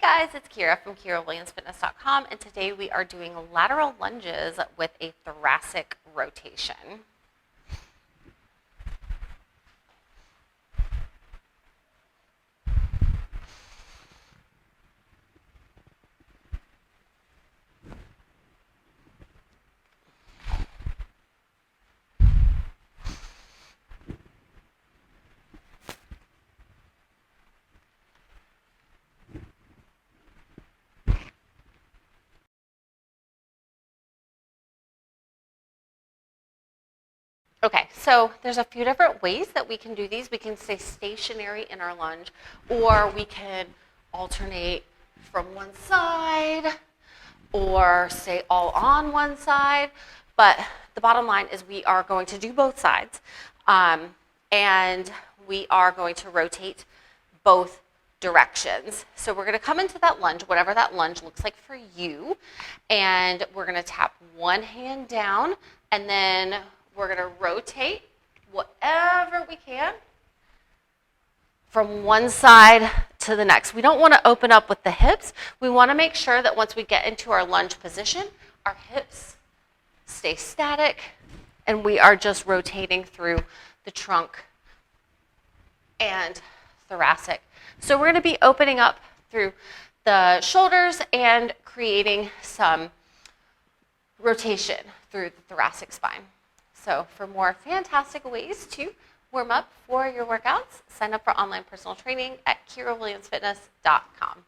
guys, it's Kira from KiraWilliamsFitness.com, and today we are doing lateral lunges with a thoracic rotation. Okay, so there's a few different ways that we can do these. We can stay stationary in our lunge, or we can alternate from one side, or stay all on one side. But the bottom line is we are going to do both sides, and we are going to rotate both directions. So we're going to come into that lunge, whatever that lunge looks like for you, and we're going to tap one hand down, and then we're going to rotate whatever we can from one side to the next. We don't want to open up with the hips. We want to make sure that once we get into our lunge position, our hips stay static and we are just rotating through the trunk and thoracic. So we're going to be opening up through the shoulders and creating some rotation through the thoracic spine. So for more fantastic ways to warm up for your workouts, sign up for online personal training at KiraWilliamsFitness.com.